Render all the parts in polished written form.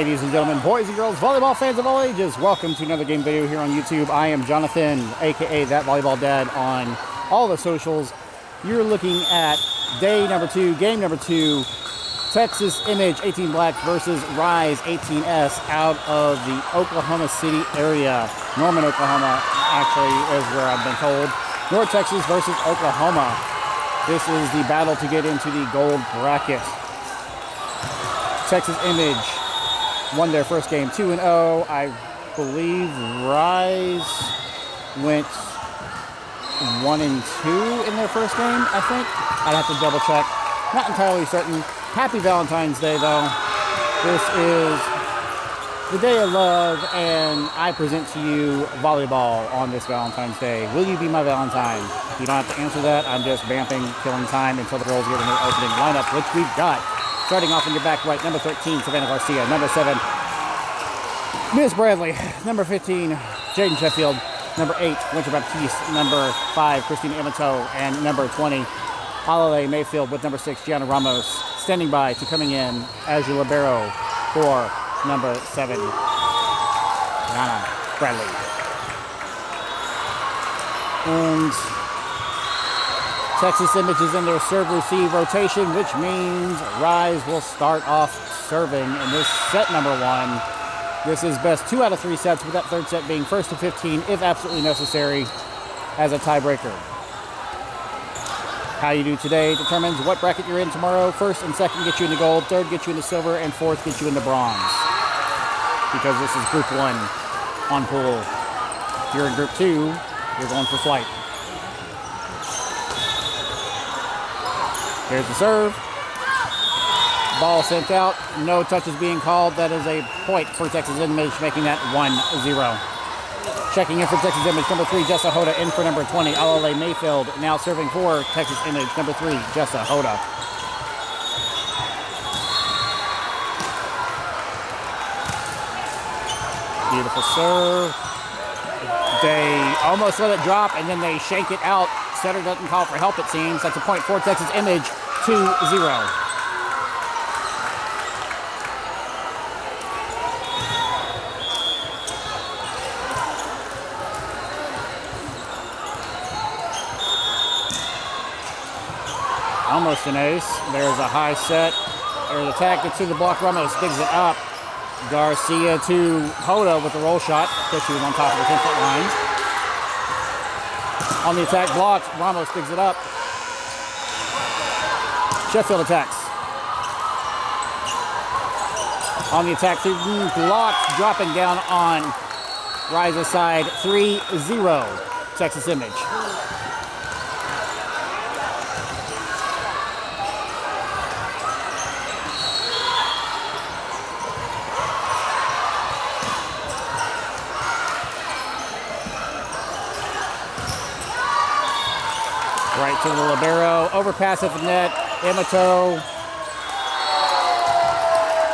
Ladies and gentlemen, boys and girls, volleyball fans of all ages, welcome to another game video here on YouTube. I am Jonathan, aka That Volleyball Dad, on all the socials. You're looking at day number 2, game number 2, Texas Image 18 Black versus Rise 18S out of the Oklahoma City area. Norman, Oklahoma, actually, is where I've been told. North Texas versus Oklahoma. This is the battle to get into the gold bracket. Texas Image won their first game 2-0. I believe Rise went 1-2 in their first game, I think. I'd have to double check. Not entirely certain. Happy Valentine's Day, though. This is the day of love, and I present to you volleyball on this Valentine's Day. Will you be my Valentine? You don't have to answer that. I'm just vamping, killing time until the girls get in their opening lineup, which we've got. Starting off in your back right, number 13, Savannah Garcia. Number 7, Miss Bradley. Number 15, Jaden Sheffield. Number 8, Winter Baptiste. Number 5, Christina Amato. And number 20, Alale Mayfield with number 6, Gianna Ramos. Standing by to coming in as your libero for number 7, Gianna Bradley. And Texas Image is in their serve-receive rotation, which means Rise will start off serving in this set number 1. This is best 2 out of 3 sets, with that third set being first to 15, if absolutely necessary, as a tiebreaker. How you do today determines what bracket you're in tomorrow. First and second get you into gold, third get you into silver, and fourth get you into bronze. Because this is Group 1 on pool. If you're in Group 2, you're going for flight. Here's the serve. Ball sent out. No touches being called. That is a point for Texas Image, making that 1-0. Checking in for Texas Image, number 3, Jessa Hoda. In for number 20, Alale Mayfield. Now serving for Texas Image, number 3, Jessa Hoda. Beautiful serve. They almost let it drop, and then they shake it out. Setter doesn't call for help, it seems. That's a point for Texas Image, 2-0. Almost an ace. There's a high set. There's an attack. Gets to the block. Ramos digs it up. Garcia to Hoda with the roll shot, because she was on top of the 10-foot line. On the attack, blocked. Ramos digs it up. Sheffield attacks. On the attack, blocked, dropping down on Rise's side. 3-0, Texas Image. Right to the libero, overpass at the net. Amato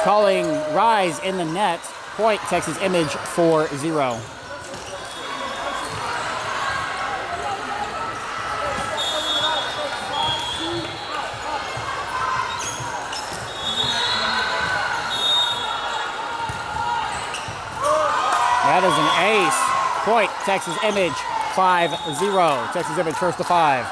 calling Rise in the net. Point Texas Image 4-0. That is an ace. Point Texas Image 5-0. Texas Image first to 5.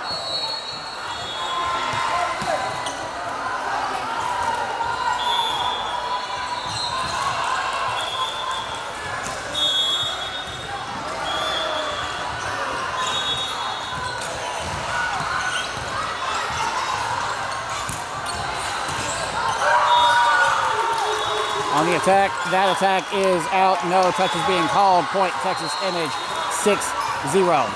On the attack, that attack is out. No touches being called. Point Texas Image 6-0.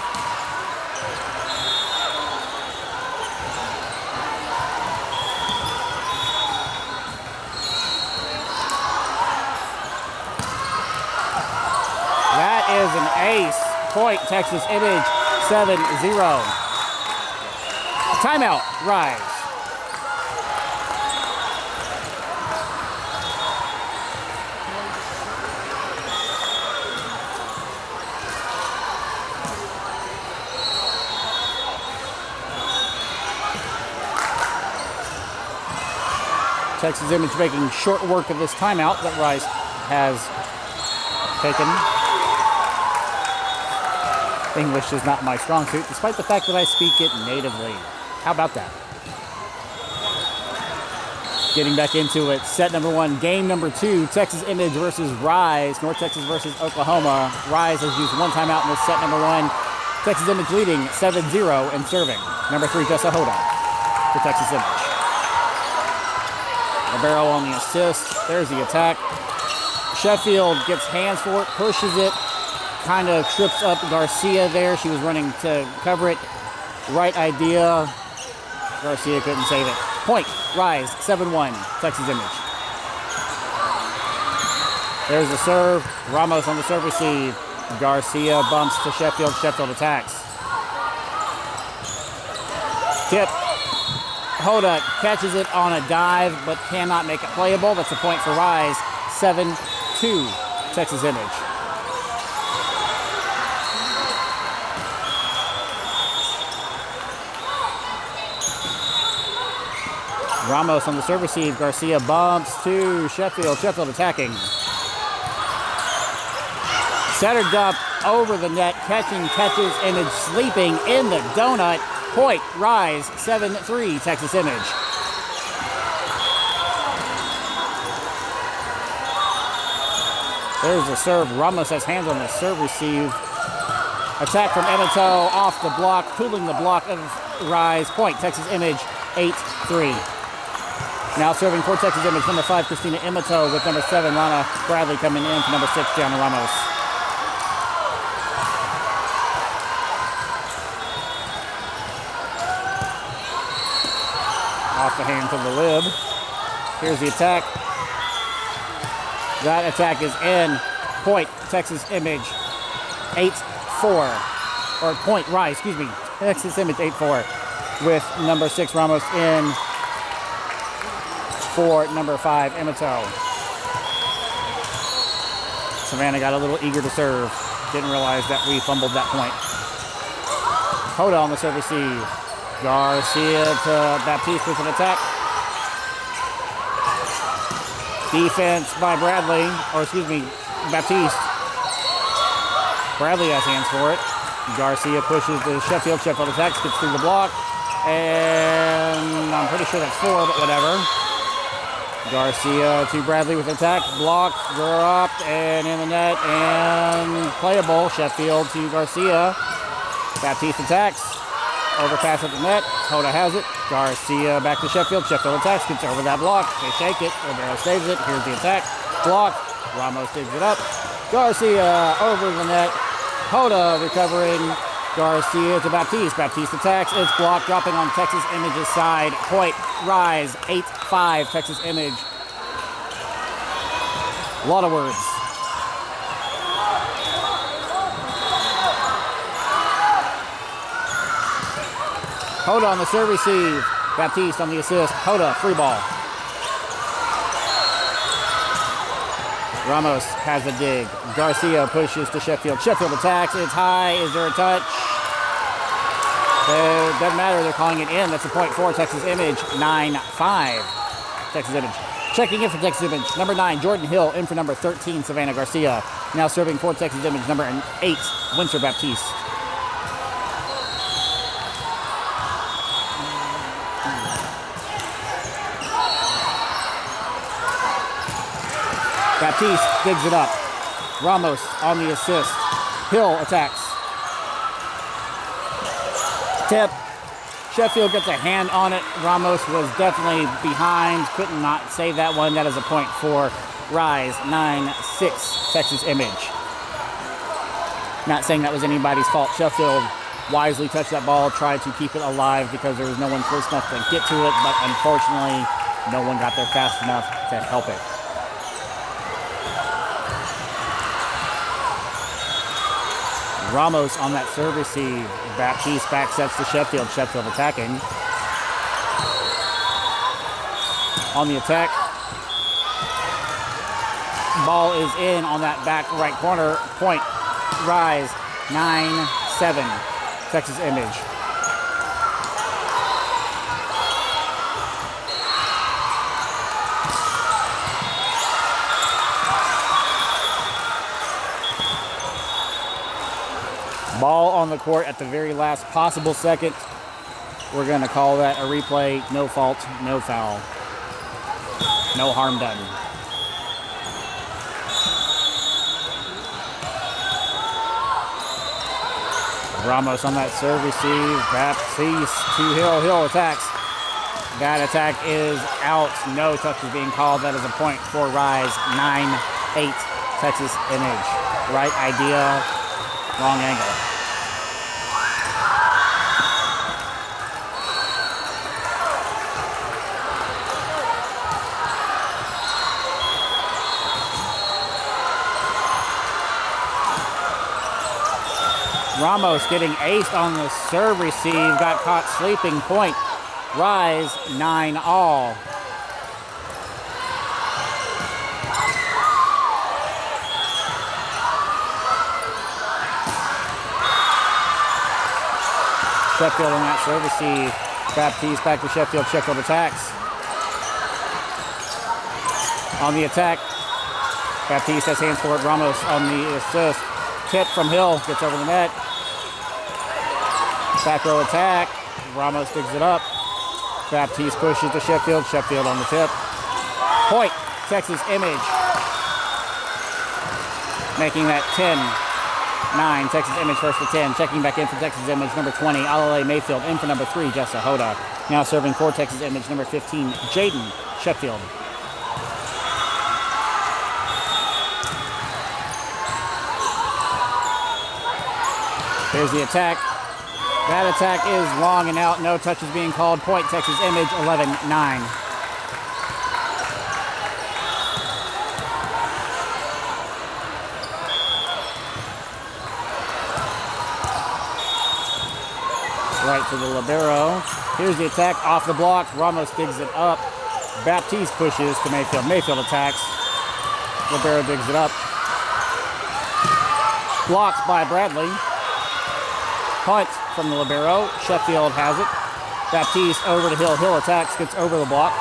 That is an ace. Point Texas Image 7-0. Timeout, Rise. Texas Image making short work of this timeout that Rise has taken. English is not my strong suit, despite the fact that I speak it natively. How about that? Getting back into it, set number 1, game number 2, Texas Image versus Rise, North Texas versus Oklahoma. Rise has used 1 timeout in this set number 1. Texas Image leading 7-0 and serving. Number 3, Jessa Hoda for Texas Image. Ribeiro on the assist. There's the attack. Sheffield gets hands for it, pushes it, kind of trips up Garcia there. She was running to cover it. Right idea. Garcia couldn't save it. Point, Rise, 7-1, Texas Image. There's the serve. Ramos on the serve receive. Garcia bumps to Sheffield. Sheffield attacks. Tip. Hoda catches it on a dive, but cannot make it playable. That's a point for Rise. 7-2, Texas Image. Ramos on the serve receive. Garcia bumps to Sheffield. Sheffield attacking. Setter dump over the net. Catching catches. Image sleeping in the donut. Point, Rise, 7-3, Texas Image. There's the serve. Ramos has hands on the serve receive. Attack from Emato off the block. Tooling the block of Rise. Point, Texas Image, 8-3. Now serving for Texas Image, number 5, Christina Emato, with number 7, Lana Bradley coming in for number 6, Gianna Ramos. Off the hands of the lib. Here's the attack. That attack is in. Point, Texas Image, 8-4. Or point, Rise, excuse me. Texas Image, 8-4. With number 6, Ramos in for number 5, Emato. Savannah got a little eager to serve. Didn't realize that we fumbled that point. Hoda on the serve receive. Garcia to Baptiste with an attack. Defense by Bradley, or excuse me, Baptiste. Bradley has hands for it. Garcia pushes the Sheffield. Sheffield attacks, gets through the block. And I'm pretty sure that's 4, but whatever. Garcia to Bradley with attack. Blocked, dropped, and in the net, and playable. Sheffield to Garcia. Baptiste attacks. Overpass at the net. Hoda has it. Garcia back to Sheffield. Sheffield attacks. Gets over that block. They shake it. Ribeiro saves it. Here's the attack. Block. Ramos digs it up. Garcia over the net. Hoda recovering. Garcia to Baptiste. Baptiste attacks. It's blocked. Dropping on Texas Image's side. Point. Rise. 8-5. Texas Image. A lot of words. Hoda on the serve receive. Baptiste on the assist. Hoda, free ball. Ramos has a dig. Garcia pushes to Sheffield. Sheffield attacks. It's high. Is there a touch? It doesn't matter. They're calling it in. That's a point for Texas Image. 9-5. Texas Image. Checking in for Texas Image. Number 9, Jordan Hill. In for number 13, Savannah Garcia. Now serving for Texas Image. Number 8, Winter Baptiste. Baptiste digs it up. Ramos on the assist. Hill attacks. Tip. Sheffield gets a hand on it. Ramos was definitely behind. Could not save that one. That is a point for Rise. 9-6 Texas Image. Not saying that was anybody's fault. Sheffield wisely touched that ball, tried to keep it alive because there was no one close enough to get to it, but unfortunately, no one got there fast enough to help it. Ramos on that serve receive. Baptiste back sets to Sheffield. Sheffield attacking. On the attack. Ball is in on that back right corner. Point. Rise. 9-7. Texas Image. Ball on the court at the very last possible second. We're going to call that a replay. No fault, no foul. No harm done. Ramos on that serve receive. Baptiste to Hill. Hill attacks. That attack is out. No touch is being called. That is a point for Rise. 9-8 Texas Image. Right idea, wrong angle. Ramos getting aced on the serve receive. Got caught sleeping. Point. Rise 9-all. Sheffield on that serve receive. Baptiste back to Sheffield. Sheffield attacks. On the attack, Baptiste has hands for it. Ramos on the assist. Tip from Hill. Gets over the net. Back row attack. Ramos digs it up. Baptiste pushes to Sheffield. Sheffield on the tip. Point. Texas Image. Making that 10-9. Texas Image first for 10. Checking back in for Texas Image. Number 20, Alale Mayfield. In for number 3, Jessa Hoda. Now serving for Texas Image. Number 15, Jaden Sheffield. Here's the attack. That attack is long and out. No touches being called. Point Texas Image 11-9. Right to the libero. Here's the attack off the block. Ramos digs it up. Baptiste pushes to Mayfield. Mayfield attacks. Libero digs it up. Blocked by Bradley. Punt from the libero. Sheffield has it. Baptiste over to Hill. Hill attacks, gets over the block.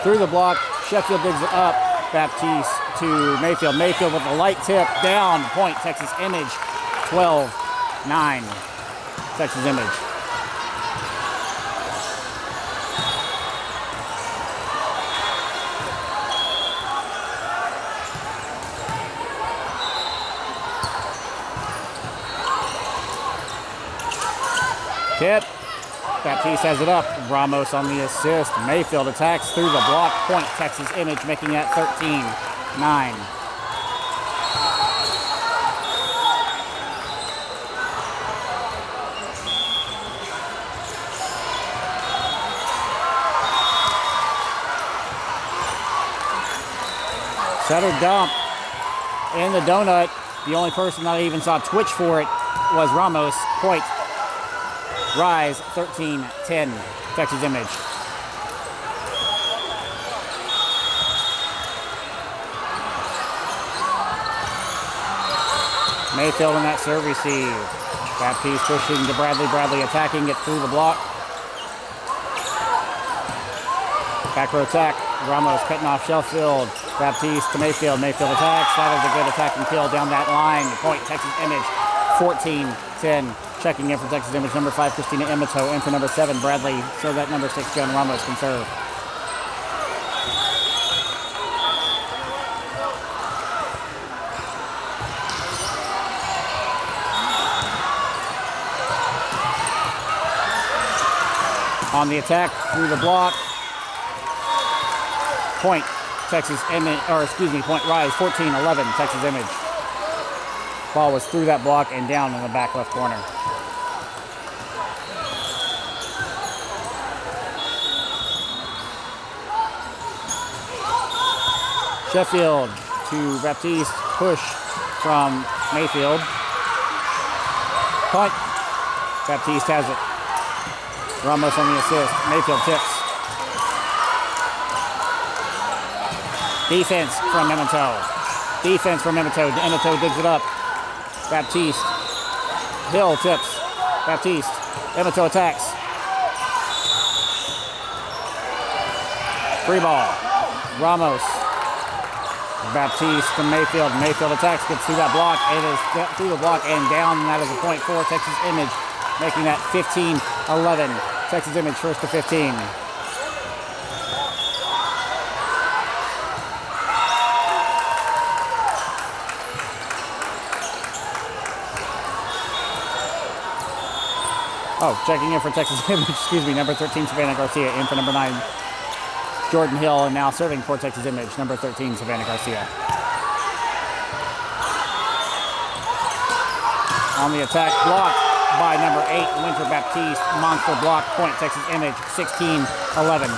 Through the block. Sheffield digs it up. Baptiste to Mayfield. Mayfield with a light tip. Down. Point Texas Image. 12-9. Texas Image. Tip. Baptiste has it up. Ramos on the assist. Mayfield attacks through the block. Point Texas Image, making that 13-9. Center dump in the donut. The only person that I even saw twitch for it was Ramos. Point. Rise 13-10. Texas Image. Mayfield on that serve receive. Baptiste pushing to Bradley. Bradley attacking it through the block. Back row attack. Ramos cutting off Sheffield. Baptiste to Mayfield. Mayfield attacks. That is a good attack and kill down that line. Point Texas Image. 14-10. Checking in for Texas Image. Number 5, Christina Emato. In for number 7, Bradley. So that number 6, John Ramos can serve. On the attack through the block. Point Texas Image, or excuse me, point Rise 14-11 Texas Image. Ball was through that block and down in the back left corner. Sheffield to Baptiste, push from Mayfield. Punt. Baptiste has it. Ramos on the assist. Mayfield tips. Defense from Emato. Defense from Emato. Emato digs it up. Baptiste. Hill tips. Baptiste. Emato attacks. Free ball. Ramos. Baptiste to Mayfield. Mayfield attacks, gets through that block. It is through the block and down, and that is a point for Texas Image, making that 15-11. Texas Image first to 15. Oh, checking in for Texas Image, excuse me, number 13, Savannah Garcia, in for number 9, Jordan Hill, and now serving for Texas Image, number 13, Savannah Garcia. On the attack, blocked by number 8, Winter Baptiste. Monster block, point, Texas Image, 16-11.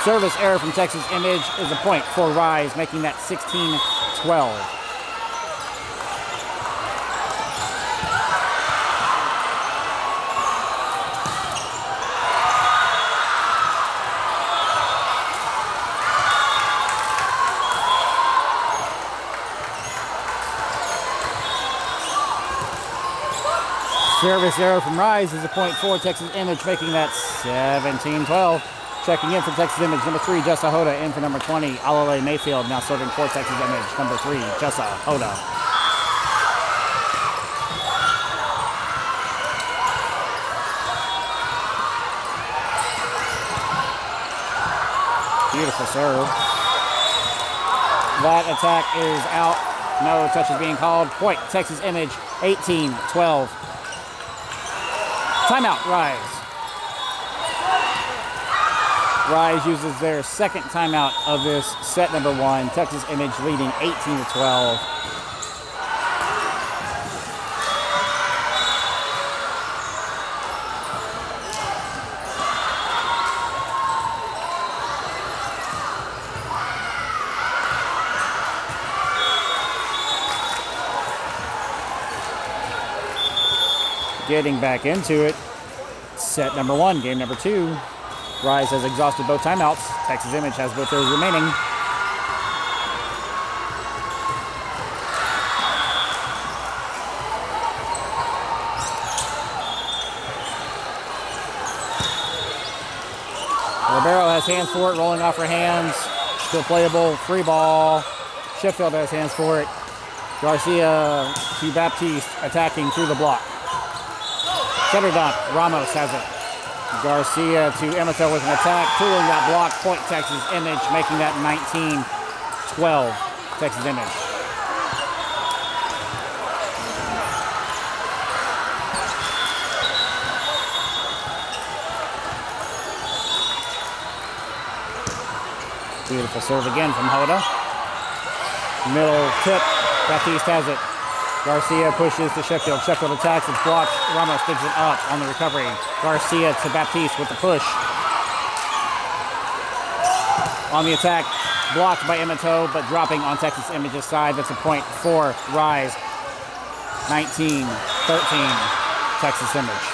Service error from Texas Image is a point for Rise, making that 16-12. Service error from Rise is a point for Texas Image, making that 17-12. Checking in for Texas Image, number 3, Jessa Hoda, in for number 20, Alale Mayfield, now serving for Texas Image, number 3, Jessa Hoda. Beautiful serve. That attack is out. No touch is being called. Point, Texas Image, 18-12. Timeout, Rise. Rise uses their second timeout of this set number 1. Texas Image leading 18-12. Getting back into it. Set number 1, game number 2. Rise has exhausted both timeouts. Texas Image has both those remaining. Ribeiro has hands for it, rolling off her hands. Still playable, free ball. Sheffield has hands for it. Garcia to Baptiste, attacking through the block. Center dunk, Ramos has it. Garcia to Emato with an attack, pulling that block, point Texas Image, making that 19-12 Texas Image. Beautiful serve again from Hoda. Middle tip, Baptiste has it. Garcia pushes to Sheffield. Sheffield attacks, it's blocked. Ramos digs it up on the recovery. Garcia to Baptiste with the push. On the attack, blocked by Emato, but dropping on Texas Image's side. That's a point for Rise. 19-13, Texas Image.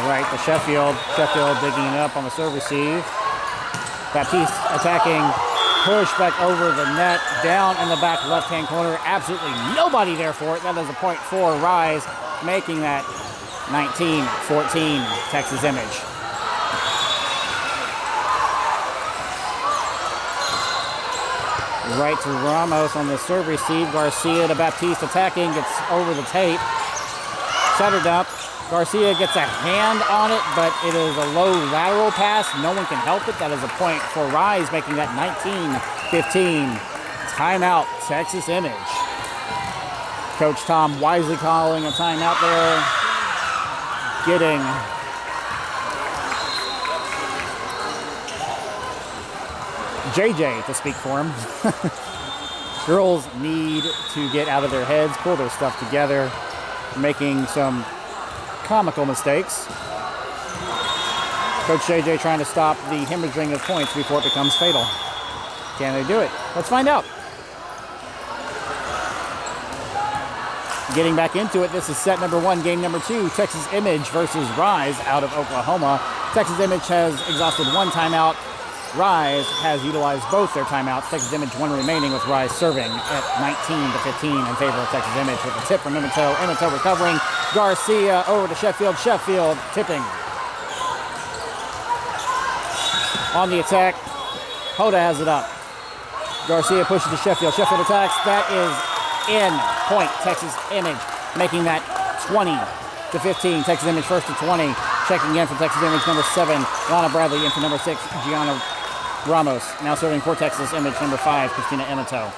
Right to Sheffield. Sheffield digging it up on the serve receive. Baptiste attacking, push back over the net, down in the back left-hand corner. Absolutely nobody there for it. That is a point for Rise, making that 19-14 Texas Image. Right to Ramos on the serve receive. Garcia to Baptiste attacking, gets over the tape. Center dump. Garcia gets a hand on it, but it is a low lateral pass. No one can help it. That is a point for Rise, making that 19-15. Timeout, Texas Image. Coach Tom wisely calling a timeout there. Getting JJ to speak for him. Girls need to get out of their heads, pull their stuff together, making some comical mistakes. Coach JJ trying to stop the hemorrhaging of points before it becomes fatal. Can they do it? Let's find out. Getting back into it, this is set number 1, game number 2, Texas Image versus Rise out of Oklahoma. Texas Image has exhausted 1 timeout. Rise has utilized both their timeouts. Texas Image 1 remaining with Rise serving at 19-15 in favor of Texas Image with a tip from Emito. Emito recovering. Garcia over to Sheffield. Sheffield tipping. On the attack, Hoda has it up. Garcia pushes to Sheffield. Sheffield attacks. That is in. Point. Texas Image making that 20-15. Texas Image first to 20. Checking in for Texas Image number 7. Lana Bradley in for number 6. Gianna Ramos. Now serving for Texas Image number 5. Christina Emito.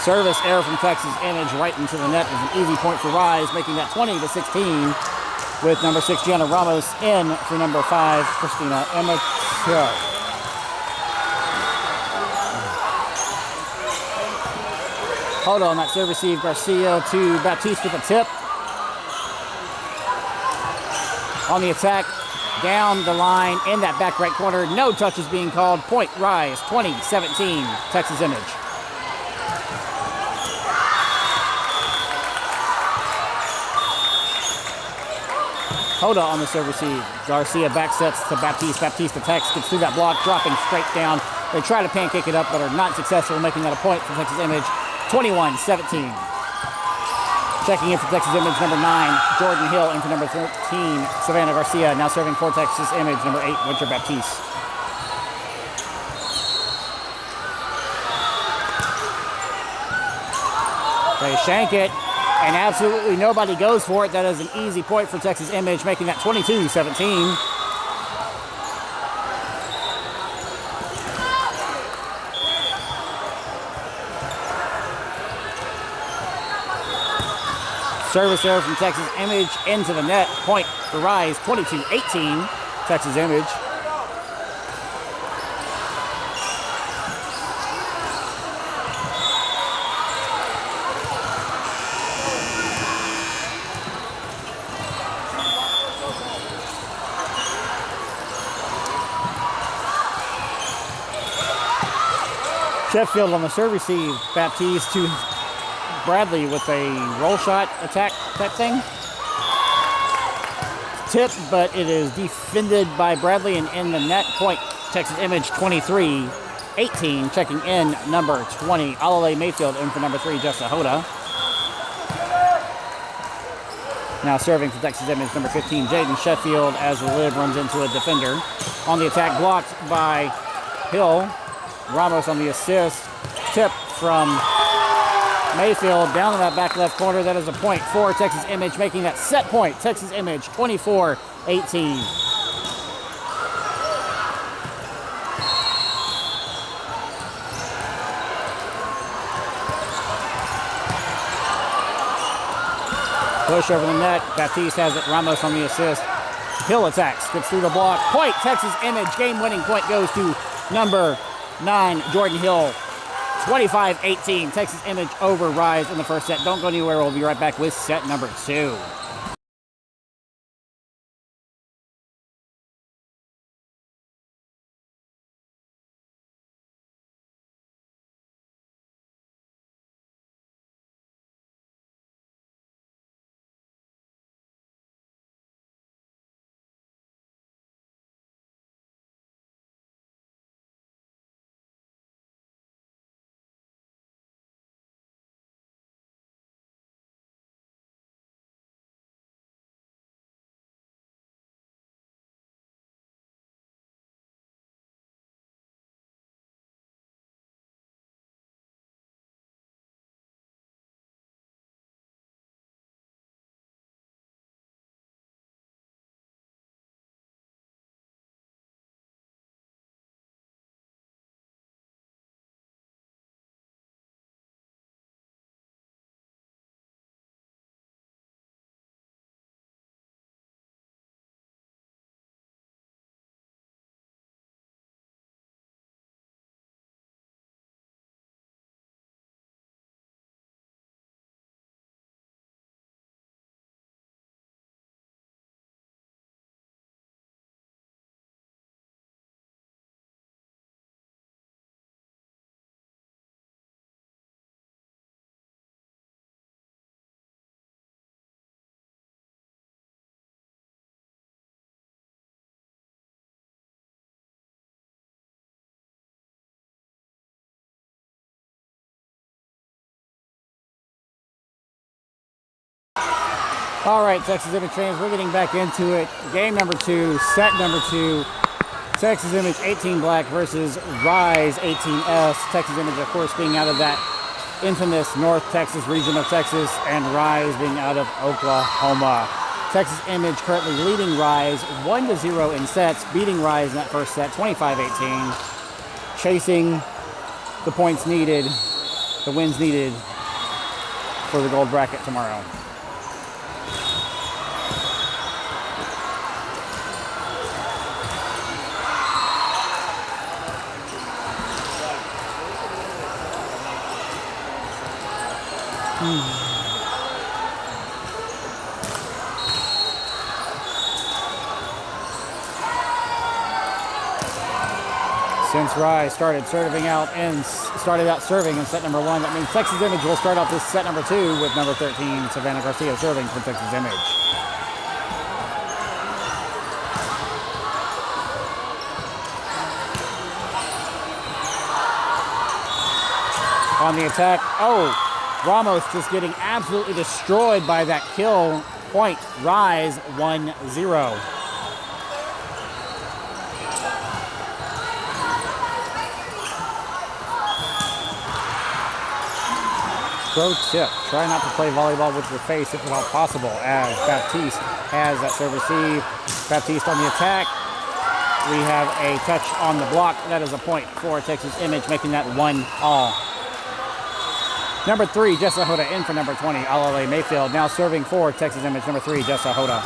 Service error from Texas Image right into the net is an easy point for Rise, making that 20-16 with number 6 Gianna Ramos in for number 5 Christina Emito. Hold on, that serve receive. Garcia to Baptiste with a tip. On the attack, down the line in that back right corner. No touches being called. Point Rise, 20-17, Texas Image. Hoda on the serve receive. Garcia back sets to Baptiste. Baptiste attacks, gets through that block, dropping straight down. They try to pancake it up, but are not successful, making that a point for Texas Image. 21-17. Checking in for Texas Image number 9, Jordan Hill in for number 13, Savannah Garcia. Now serving for Texas Image number 8, Winter Baptiste. They shank it, and absolutely nobody goes for it. That is an easy point for Texas Image, making that 22-17. Service error from Texas Image into the net. Point for Rise, 22-18, Texas Image. Sheffield on the serve receive. Baptiste to Bradley with a roll shot attack type thing. Tip, but it is defended by Bradley and in the net. Point Texas Image 23-18. Checking in number 20, Alale Mayfield in for number 3, Jessica Hoda. Now serving for Texas Image number 15, Jaden Sheffield, as the lid runs into a defender. On the attack, blocked by Hill. Ramos on the assist. Tip from Mayfield down in that back left corner. That is a point for Texas Image, making that set point. Texas Image 24-18. Push over the net. Baptiste has it. Ramos on the assist. Hill attacks. Gets through the block. Point. Texas Image. Game-winning point goes to number 9, Jordan Hill. 25-18. Texas Image over Rise in the first set. Don't go anywhere. We'll be right back with set number 2. All right, Texas Image fans, we're getting back into it. Game number 2, set number 2. Texas Image 18 Black versus Rise 18S. Texas Image, of course, being out of that infamous North Texas region of Texas, and Rise being out of Oklahoma. Texas Image currently leading Rise 1-0 in sets, beating Rise in that first set 25-18, chasing the points needed, the wins needed for the gold bracket tomorrow. Since Rise started serving out and started out serving in set number 1, that means Texas Image will start off this set number 2 with number 13, Savannah Garcia, serving for Texas Image. On the attack, Ramos just getting absolutely destroyed by that kill point. Rise 1-0. Pro tip, try not to play volleyball with your face if at all possible, as Baptiste has that serve receive. Baptiste on the attack. We have a touch on the block. That is a point for Texas Image, making that 1-all. Number 3, Jessa Hoda in for number 20, Alale Mayfield. Now serving for Texas Image, number 3, Jessa Hoda.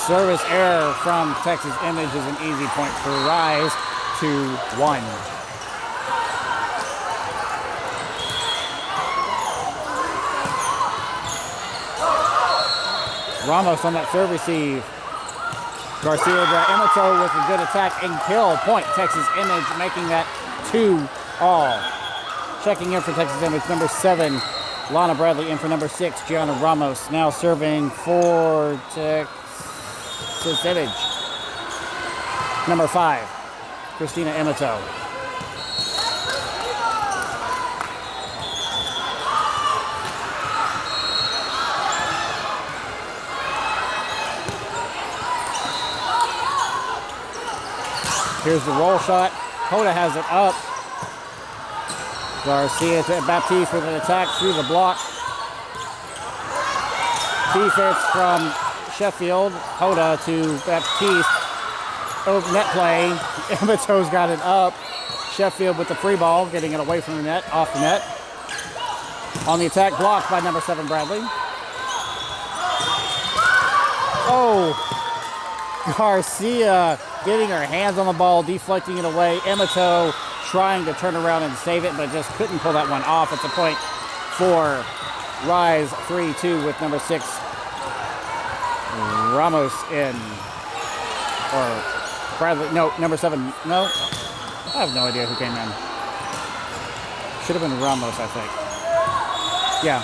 Service error from Texas Image is an easy point for Rise, 2-1. Ramos on that serve receive. Garcia Emato with a good attack and kill. Point Texas Image, making that 2-all. Checking in for Texas Image, number 7, Lana Bradley in for number 6, Gianna Ramos. Now serving for Texas Image, number 5, Christina Emato. Here's the roll shot. Hoda has it up. Garcia to Baptiste with an attack through the block. Defense from Sheffield. Hoda to Baptiste. Over net play. Emato's got it up. Sheffield with the free ball, getting it away from the net, off the net. On the attack, blocked by number 7, Bradley. Garcia getting her hands on the ball, deflecting it away. Emato trying to turn around and save it, but just couldn't pull that one off. It's a point for Rise 3-2 with number 6, Ramos in. Or Bradley, no, number 7, no. I have no idea who came in. Should have been Ramos, I think. Yeah.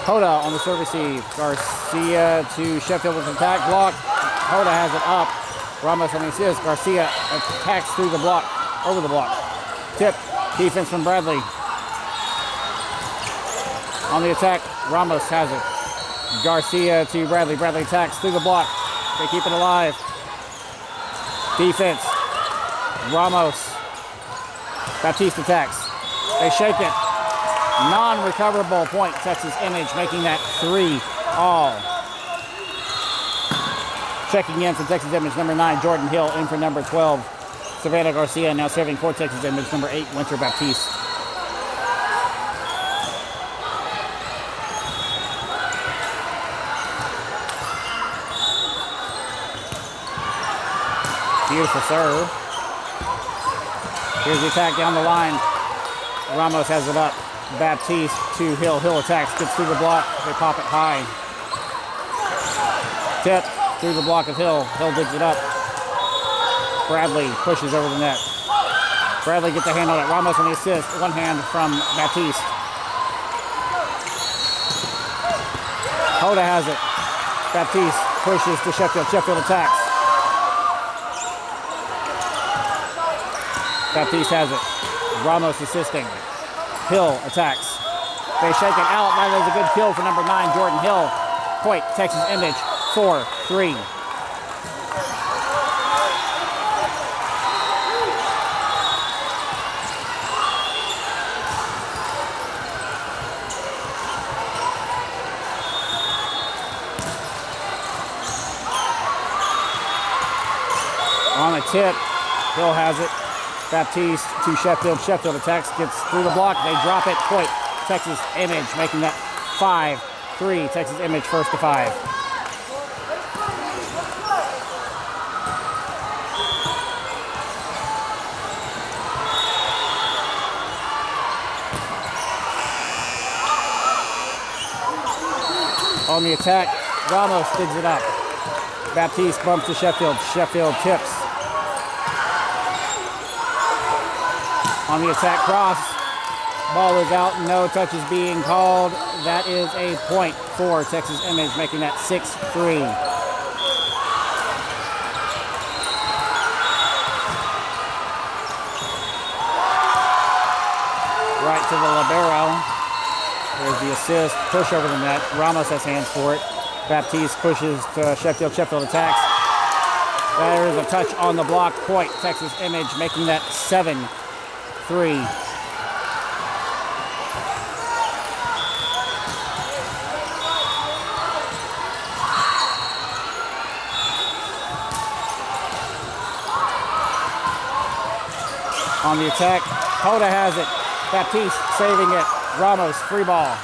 Hoda on the serve receive. Garcia to Sheffield with an attack block. Hoda has it up. Ramos on the assist. Garcia attacks through the block, over the block. Tip, defense from Bradley. On the attack, Ramos has it. Garcia to Bradley. Bradley attacks through the block. They keep it alive. Defense. Ramos. Baptiste attacks. They shake it. Non-recoverable point, Texas Image, making that 3-all. Checking in for Texas Image, number 9, Jordan Hill, in for number 12, Savannah Garcia. Now serving for Texas Image, number 8, Winter Baptiste. Beautiful serve. Here's the attack down the line. Ramos has it up. Baptiste to Hill. Hill attacks, gets through the block. They pop it high. Tip through the block of Hill. Hill digs it up. Bradley pushes over the net. Bradley gets a hand on it. Ramos on the assist. One hand from Baptiste. Hoda has it. Baptiste pushes to Sheffield. Sheffield attacks. Baptiste has it. Ramos assisting. Hill attacks. They shake it out. That is a good kill for number 9, Jordan Hill. Point, Texas Image, 4-3. On the tip, Hill has it. Baptiste to Sheffield. Sheffield attacks, gets through the block. They drop it. Point, Texas Image, making that 5-3. Texas Image first to 5. On the attack, Ramos digs it up. Baptiste bumps to Sheffield. Sheffield tips. On the attack cross, ball is out. No touch is being called. That is a point for Texas Image, making that 6-3. Right to the libero. There's the assist. Push over the net. Ramos has hands for it. Baptiste pushes to Sheffield. Sheffield attacks. There is a touch on the block. Point, Texas Image, making that 7-3. On the attack, Hoda has it. Baptiste saving it. Ramos, free ball.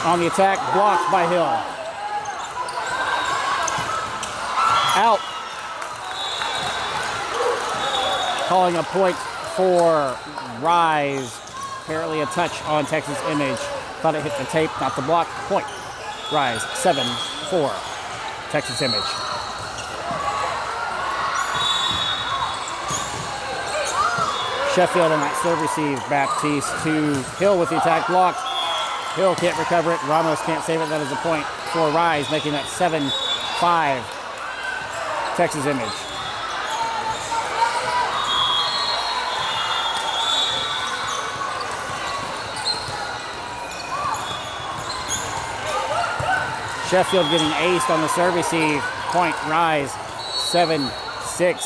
On the attack, blocked by Hill. Out. Calling a point for Rise. Apparently a touch on Texas Image. Thought it hit the tape, not the block. Point. Rise, 7-4. Texas Image. Sheffield on that serve receive. Baptiste to Hill with the attack blocked. Hill can't recover it. Ramos can't save it. That is a point for Rise, making that 7-5. Texas Image. Sheffield getting aced on the serve receive. Point Rise, 7-6.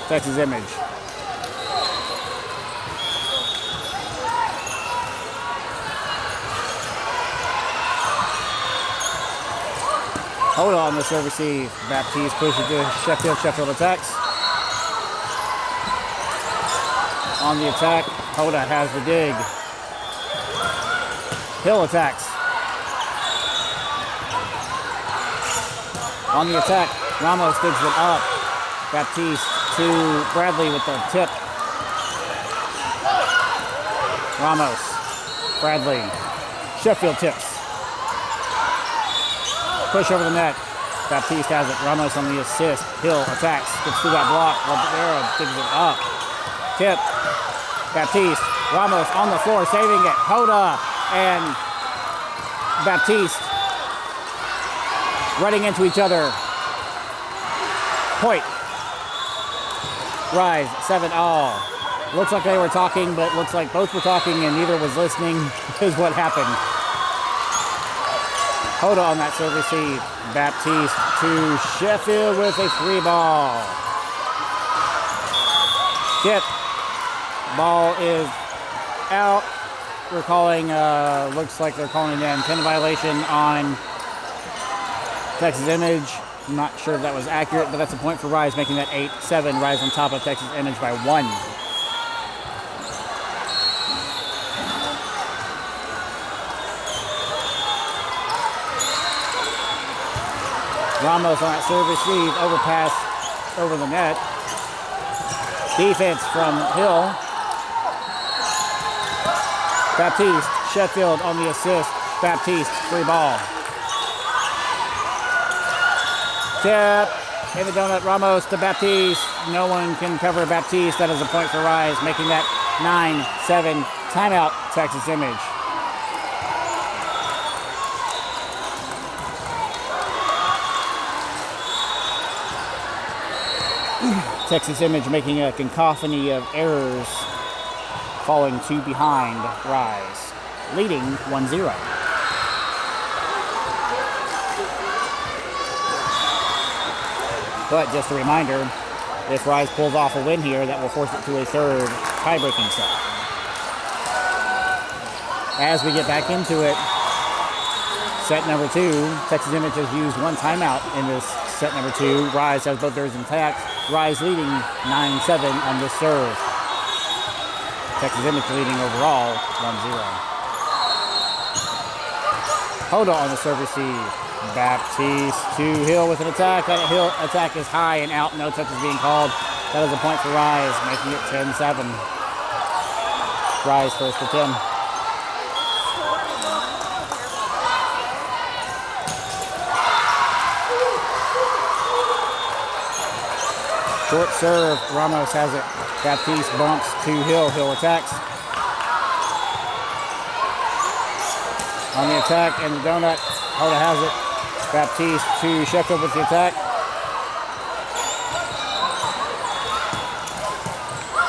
Texas Image. Hold on the serve receive. Baptiste pushes to Sheffield. Sheffield attacks. On the attack, Hoda has the dig. Hill attacks. On the attack, Ramos digs it up. Baptiste to Bradley with the tip. Ramos, Bradley, Sheffield tips. Push over the net. Baptiste has it. Ramos on the assist. Hill attacks. Gets through that block. Libero digs it up. Tip. Baptiste. Ramos on the floor, saving it. Hoda and Baptiste running into each other. Point. Rise, 7-all. Looks like they were talking, but looks like both were talking and neither was listening is what happened. Hoda on that serve receive. Baptiste to Sheffield with a free ball. Tip. Ball is out. We're calling, looks like they're calling an antenna violation on Texas Image. I'm not sure if that was accurate, but that's a point for Rise, making that 8-7. Rise on top of Texas Image by 1. Ramos on that serve receive, overpass over the net. Defense from Hill. Baptiste, Sheffield on the assist. Baptiste, free ball. Tip, in the donut, Ramos to Baptiste. No one can cover Baptiste. That is a point for Rise, making that 9-7. Timeout, Texas Image. Texas Image making a cacophony of errors, falling 2 behind Rise, leading 1-0. But just a reminder, if Rise pulls off a win here, that will force it to a third tie-breaking set. As we get back into it, set number 2, Texas Image has used 1 timeout in this set number 2. Rise has both theirs intact. Rise leading 9-7 on this serve. Texas Image leading overall 1-0. Hoda on the serve receive. Baptiste to Hill with an attack. That Hill attack is high and out. No touch is being called. That is a point for Rise, making it 10-7. Rise first to 10. Short serve. Ramos has it. Baptiste bumps to Hill. Hill attacks. On the attack and the donut. Hoda has it. Baptiste to Sheffield with the attack.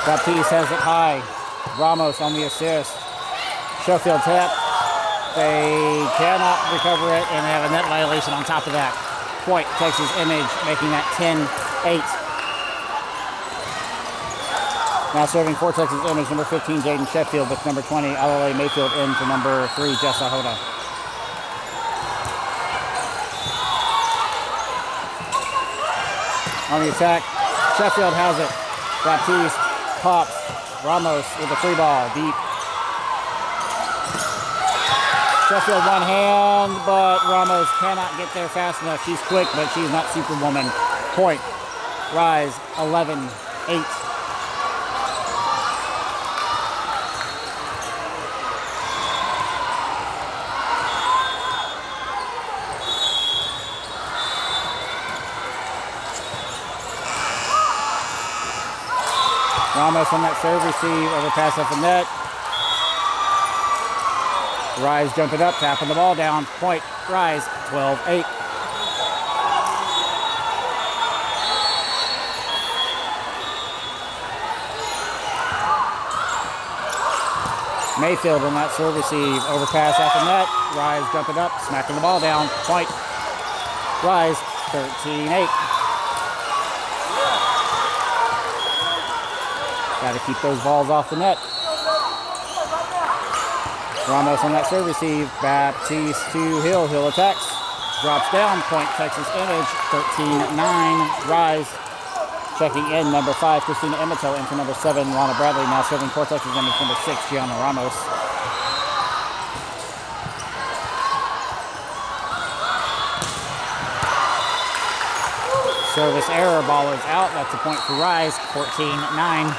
Baptiste has it high. Ramos on the assist. Sheffield tap. They cannot recover it and they have a net violation on top of that. Point Texas Image, making that 10-8. Now serving for Texas Image, number 15, Jaden Sheffield, with number 20, Alale Mayfield in for number 3, Jessa Hoda. On the attack, Sheffield has it. Baptiste pops. Ramos with a free ball, deep. Sheffield one hand, but Ramos cannot get there fast enough. She's quick, but she's not Superwoman. Point. Rise 11-8. Ramos on that serve receive, overpass up the net. Rise jumping up, tapping the ball down. Point, Rise, 12-8. Mayfield on that serve receive, overpass at the net. Rise jumping up, smacking the ball down. Point, Rise, 13-8. Got to keep those balls off the net. Ramos on that serve receive. Baptiste to Hill. Hill attacks. Drops down. Point Texas Image. 13-9. Rise. Checking in number 5, Christina Emito. In for number 7, Lana Bradley. Now serving for Texas Image, number 6, Gianna Ramos. Service error. Ball is out. That's a point for Rise. 14-9.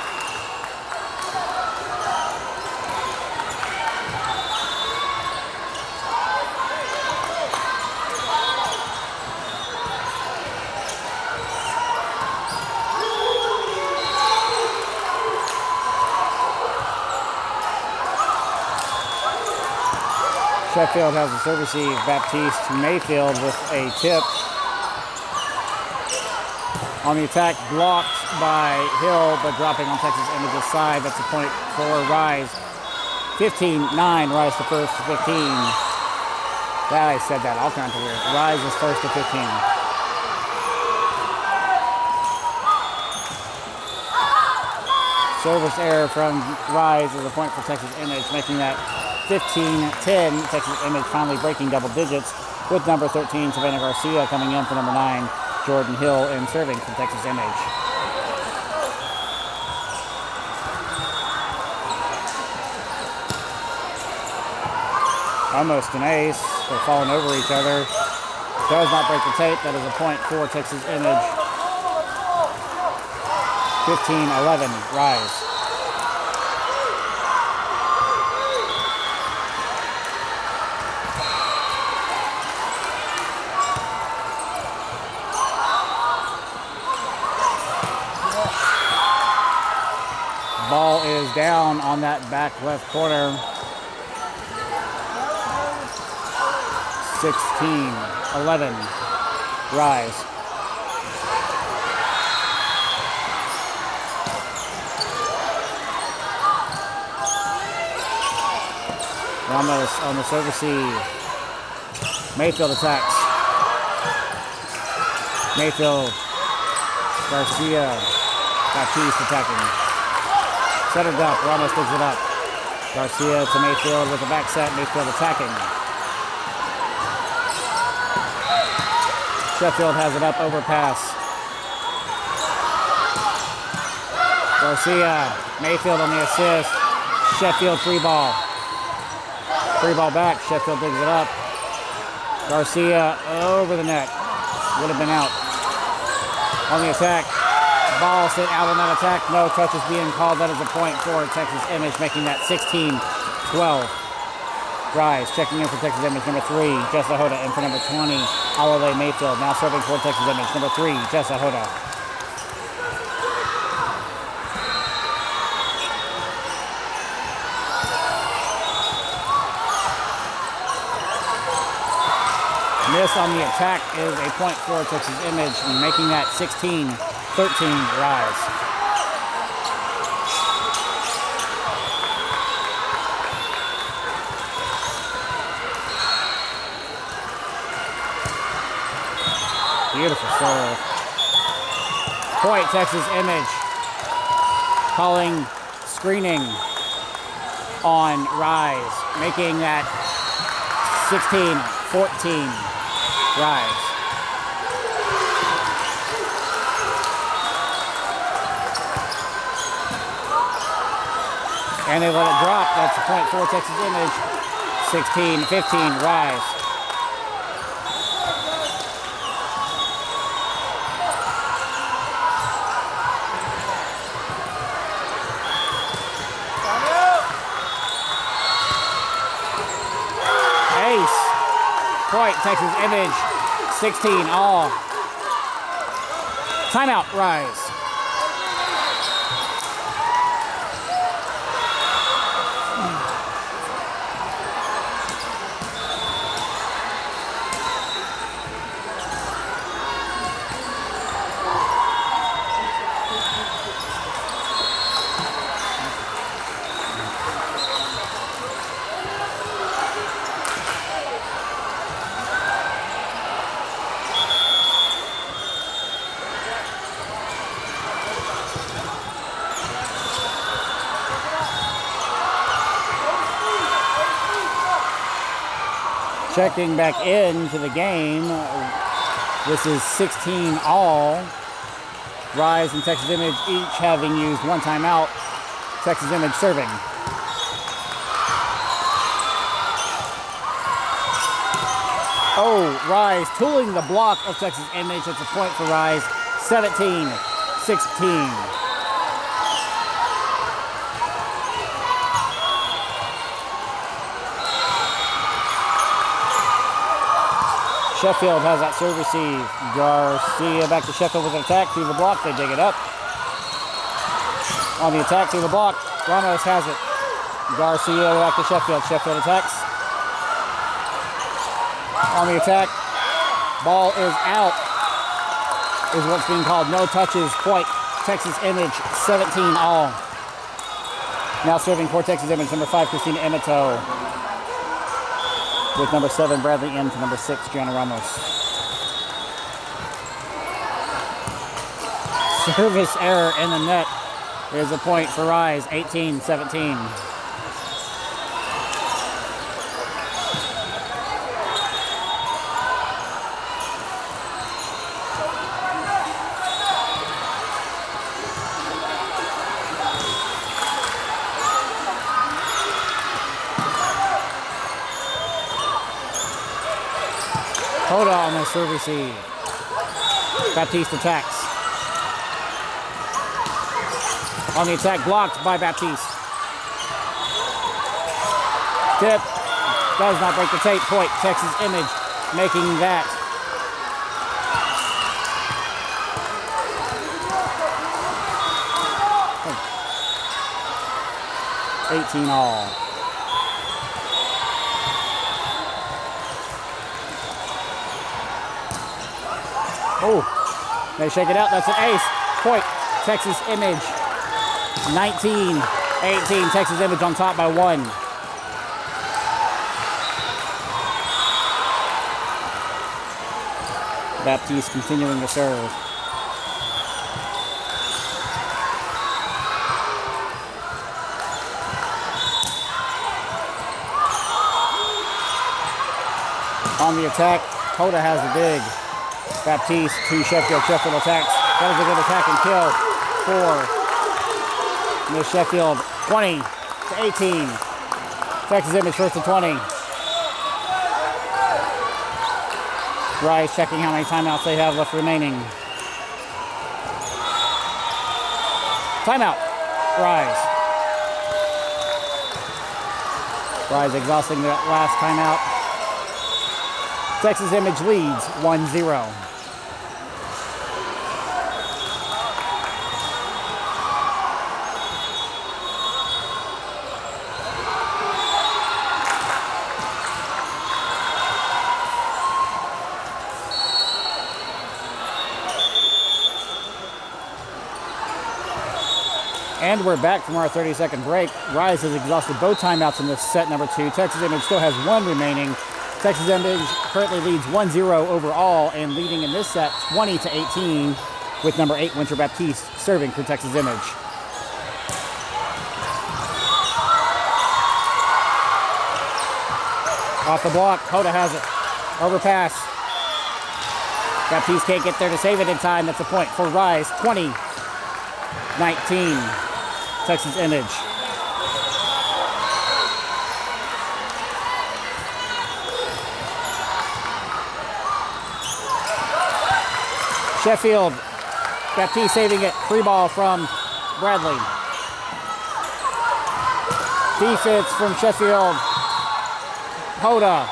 Sheffield has a serve receive. Baptiste to Mayfield with a tip. On the attack, blocked by Hill, but dropping on Texas Image's side. That's a point for Rise. 15-9, Rise to first to 15. I said that all kinds of weird. Rise is first to 15. Service error from Rise is a point for Texas Image, making that 15-10. Texas Image finally breaking double digits with number 13, Savannah Garcia, coming in for number 9, Jordan Hill, and serving from Texas Image. Almost an ace. They're falling over each other. Does not break the tape. That is a point for Texas Image. 15-11, Rise. Ball is down on that back left corner. 16-11, Rise. Ramos on the serve receive. Mayfield attacks. Mayfield. Garcia. Baptiste attacking. Settled up. Ramos digs it up. Garcia to Mayfield with the back set. Mayfield attacking. Sheffield has it up. Overpass. Garcia. Mayfield on the assist. Sheffield free ball. Free ball back. Sheffield digs it up. Garcia over the net. Would have been out. On the attack. Ball sent out on that attack. No touches being called. That is a point for Texas Image, making that 16-12. Rise checking in for Texas Image. Number 3, Jessa Hoda in for number 20, Alale Mayfield. Now serving for Texas Image. Number 3, Jessa Hoda. Miss on the attack is a point for Texas Image, making that 16-13 Rise. Beautiful serve. Point Texas Image. Calling screening on Rise, making that 16-14 Rise. And they let it drop. That's a point for Texas Image. 16-15 Rise. Point, Texas Image, 16 all. Timeout, Rise. Checking back into the game, this is 16 all. Rise and Texas Image each having used one timeout. Texas Image serving. Oh, Rise tooling the block of Texas Image. It's a point for Rise, 17-16. Sheffield has that serve receive. Garcia back to Sheffield with an attack through the block. They dig it up. On the attack through the block, Ramos has it. Garcia back to Sheffield. Sheffield attacks. On the attack, ball is out. Is what's being called. No touches. Point. Texas Image 17 all. Now serving for Texas Image, number 5, Christina Emito. With number 7, Bradley in to number 6, Gianna Ramos. Service error in the net is a point for Rise, 18-17. Hoda on the serve receive. Baptiste attacks. On the attack, blocked by Baptiste. Tip. Does not break the tape. Point. Texas Image making that 18 all. Oh, they shake it out. That's an ace. Point. Texas Image. 19-18. Texas Image on top by 1. Baptiste continuing to serve. On the attack, Hoda has the dig. Baptiste to Sheffield. Sheffield attacks. That is a good attack and kill for Miss Sheffield. 20 to 18. Texas Image first to 20. Rise checking how many timeouts they have left remaining. Timeout. Rise. Rise exhausting that last timeout. Texas Image leads 1-0. And we're back from our 30-second break. Rise has exhausted both timeouts in this set number 2. Texas Image still has one remaining. Texas Image currently leads 1-0 overall and leading in this set 20 to 18 with number 8 Winter Baptiste serving for Texas Image. Off the block, Hoda has it. Overpass. Baptiste can't get there to save it in time. That's a point for Rise. 20-19. Texas Image. Sheffield. Baptiste saving it. Free ball from Bradley. Defense from Sheffield. Hoda.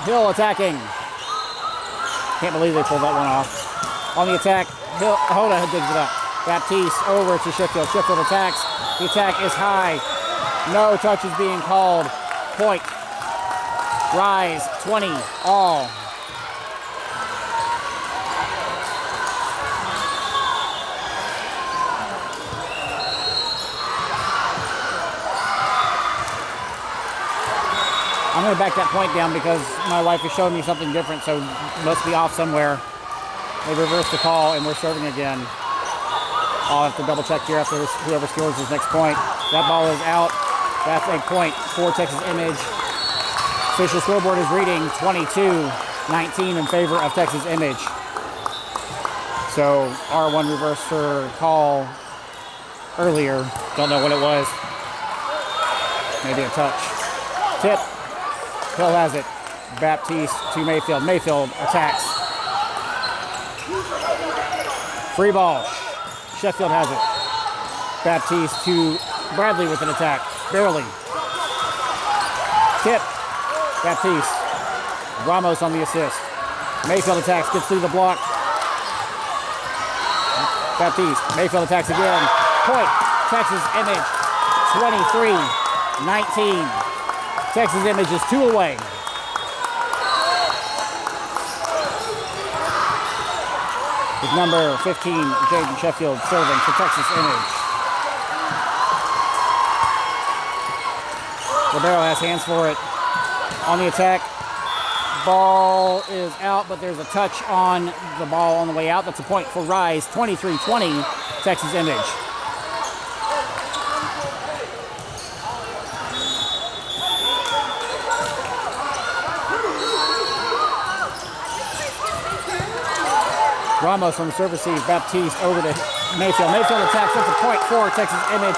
Hill attacking. Can't believe they pulled that one off. On the attack, Hoda digs it up. Baptiste over to Sheffield. Sheffield attacks. The attack is high. No touch is being called. Point. Rise 20 all. I'm going to back that point down because my wife is showing me something different, so it must be off somewhere. They reversed the call, and we're serving again. I'll have to double check here after whoever scores his next point. That ball is out. That's a point for Texas Image. Official scoreboard is reading 22-19 in favor of Texas Image. So R1 reversed her call earlier. Don't know what it was. Maybe a touch. Tip. Hill has it. Baptiste to Mayfield. Mayfield attacks. Free ball. Sheffield has it. Baptiste to Bradley with an attack. Barely. Tip. Baptiste. Ramos on the assist. Mayfield attacks. Gets through the block. Baptiste. Mayfield attacks again. Point. Texas Image. 23-19. Texas Image is 2 away. With number 15, Jaden Sheffield serving for Texas Image. Ribeiro has hands for it. On the attack. Ball is out, but there's a touch on the ball on the way out. That's a point for Rise. 23-20, Texas Image. Ramos from the serve receive. Baptiste over to Mayfield. Mayfield attacks. That's a point for Texas Image,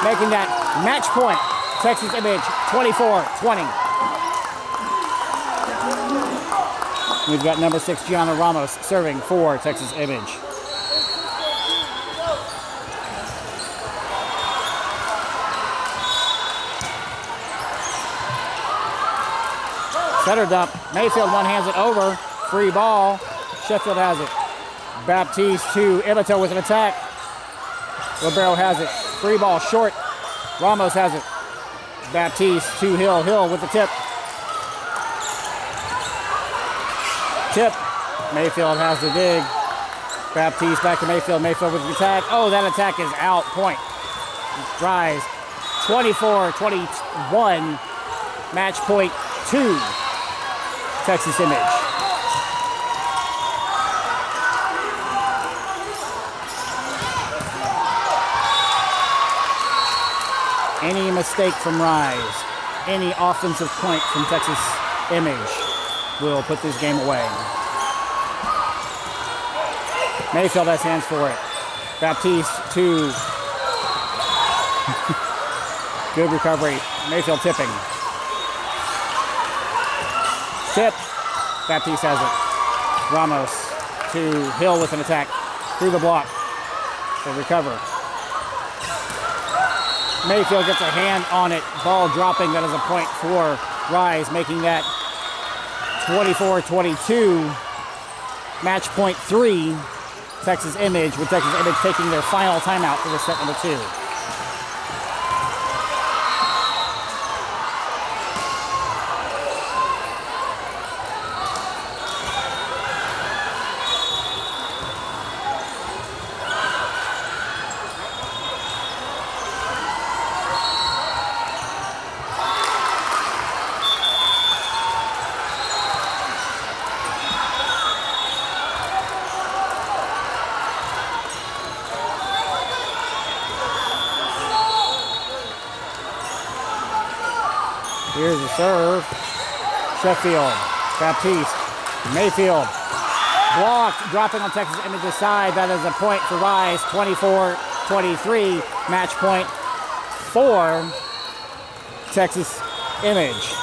making that match point. Texas Image 24-20. We've got number 6 Gianna Ramos serving for Texas Image. Setter dump. Mayfield one-hands it over. Free ball. Sheffield has it. Baptiste to Ibito with an attack. Ribeiro has it. Free ball short. Ramos has it. Baptiste to Hill. Hill with the tip. Tip. Mayfield has the dig. Baptiste back to Mayfield. Mayfield with the attack. Oh, that attack is out. Point. Rise. 24-21. Match point 2. Texas Image. Any mistake from Rise, any offensive point from Texas Image will put this game away. Mayfield has hands for it. Baptiste to good recovery. Mayfield tipping. Tip. Baptiste has it. Ramos to Hill with an attack. Through the block. They recover. Mayfield gets a hand on it. Ball dropping. That is a point for Rise, making that 24-22. Match point 3. Texas Image, with Texas Image taking their final timeout for the set number 2. Here's the serve. Sheffield, Baptiste, Mayfield. Blocked, dropping on Texas Image's side. That is a point for Rise, 24-23. Match point for Texas Image.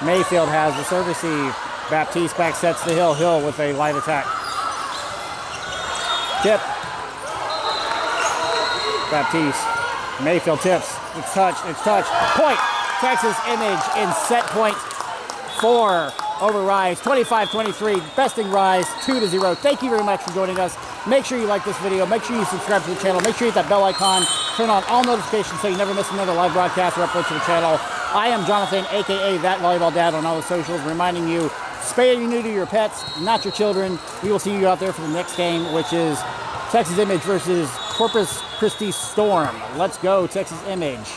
Mayfield has the serve receive. Baptiste back sets to Hill. Hill with a light attack. Tip. Baptiste. Mayfield tips. It's touched. It's touched. Point. Texas Image in set point 4 over Rise. 25-23. Besting Rise 2-0. Thank you very much for joining us. Make sure you like this video. Make sure you subscribe to the channel. Make sure you hit that bell icon. Turn on all notifications so you never miss another live broadcast or upload to the channel. I am Jonathan, aka That Volleyball Dad, on all the socials, reminding you, spay or neuter your pets, not your children. We will see you out there for the next game, which is Texas Image versus Corpus Christi Storm. Let's go, Texas Image.